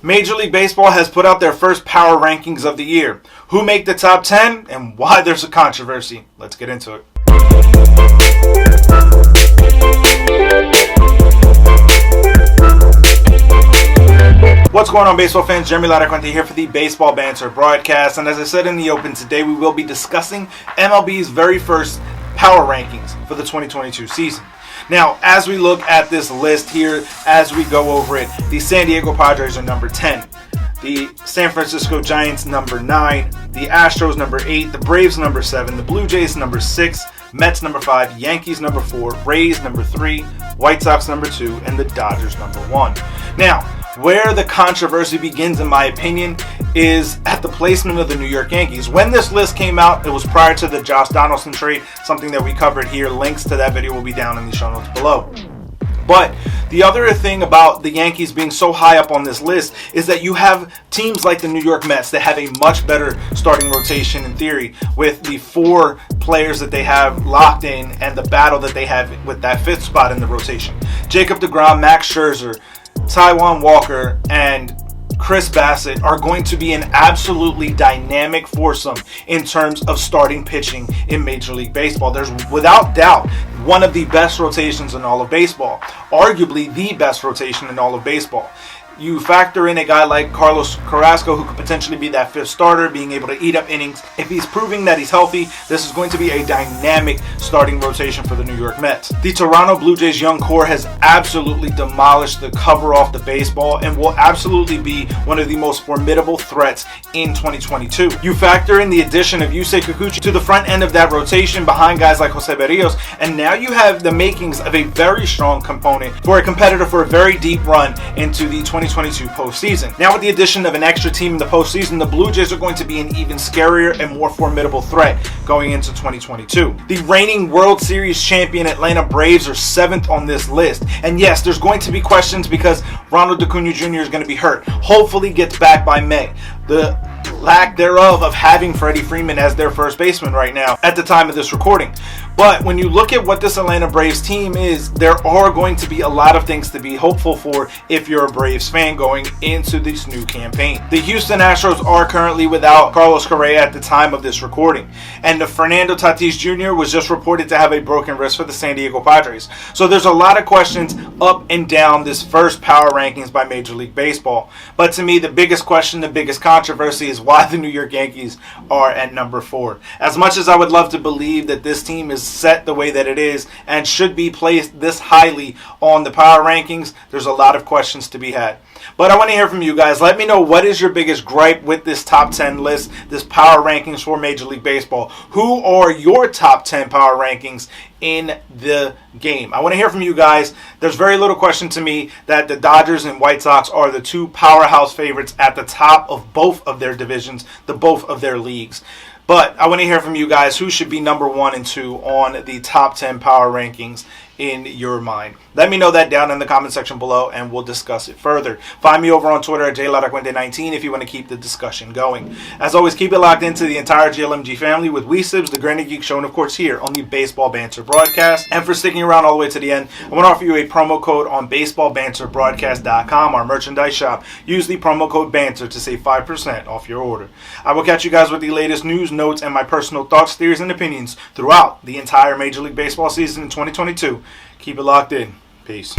Major League Baseball has put out their first power rankings of the year. Who make the top 10 and why there's a controversy? Let's get into it. What's going on, baseball fans? Jeremy Laracuente here for the Baseball Banter Broadcast. And as I said in the open, today we will be discussing MLB's very first power rankings for the 2022 season. Now, as we look at this list here, as we go over it, the San Diego Padres are number 10. The San Francisco Giants number 9. The Astros number 8. The Braves number 7. The Blue Jays number 6. Mets number 5. Yankees number 4. Rays number 3. White Sox number 2. And the Dodgers number 1. Now, where the controversy begins, in my opinion, is at the placement of the New York Yankees. When this list came out, it was prior to the Josh Donaldson trade, something that we covered here. Links to that video will be down in the show notes below. But the other thing about the Yankees being so high up on this list is that you have teams like the New York Mets that have a much better starting rotation in theory, with the 4 players that they have locked in and the battle that they have with that 5th spot in the rotation. Jacob deGrom, Max Scherzer, Taijuan Walker, and Chris Bassett are going to be an absolutely dynamic foursome in terms of starting pitching in Major League Baseball. There's without doubt one of the best rotations in all of baseball, arguably the best rotation in all of baseball. You factor in a guy like Carlos Carrasco, who could potentially be that 5th starter, being able to eat up innings. If he's proving that he's healthy, this is going to be a dynamic starting rotation for the New York Mets. The Toronto Blue Jays young core has absolutely demolished the cover off the baseball and will absolutely be one of the most formidable threats in 2022. You factor in the addition of Yusei Kikuchi to the front end of that rotation behind guys like Jose Berrios, and now you have the makings of a very strong component for a competitor for a very deep run into the 2022 postseason. Now, with the addition of an extra team in the postseason, the Blue Jays are going to be an even scarier and more formidable threat going into 2022. The reigning World Series champion Atlanta Braves are 7th on this list. And yes, there's going to be questions because Ronald Acuna Jr. is going to be hurt. Hopefully gets back by May. The lack thereof of having Freddie Freeman as their first baseman right now at the time of this recording. But when you look at what this Atlanta Braves team is, there are going to be a lot of things to be hopeful for if you're a Braves fan going into this new campaign. The Houston Astros are currently without Carlos Correa at the time of this recording. And Fernando Tatis Jr. was just reported to have a broken wrist for the San Diego Padres. So there's a lot of questions up and down this first power rankings by Major League Baseball. But to me, the biggest question, the biggest controversy is why the New York Yankees are at number 4. As much as I would love to believe that this team is set the way that it is and should be placed this highly on the power rankings, there's a lot of questions to be had. But I want to hear from you guys. Let me know, what is your biggest gripe with this top 10 list, this power rankings for Major League Baseball? Who are your top 10 power rankings in the game? I want to hear from you guys. There's very little question to me that the Dodgers and White Sox are the 2 powerhouse favorites at the top of both of their divisions, both of their leagues. But I want to hear from you guys, who should be number 1 and 2 on the top 10 power rankings in your mind. Let me know that down in the comment section below and we'll discuss it further. Find me over on Twitter at JLaracuente19 if you want to keep the discussion going. As always, keep it locked into the entire GLMG family with WeSibs, the Granny Geek Show, and of course here on the Baseball Banter Broadcast. And for sticking around all the way to the end, I want to offer you a promo code on BaseballBanterBroadcast.com, our merchandise shop. Use the promo code BANTER to save 5% off your order. I will catch you guys with the latest news, notes, and my personal thoughts, theories, and opinions throughout the entire Major League Baseball season in 2022. Keep it locked in. Peace.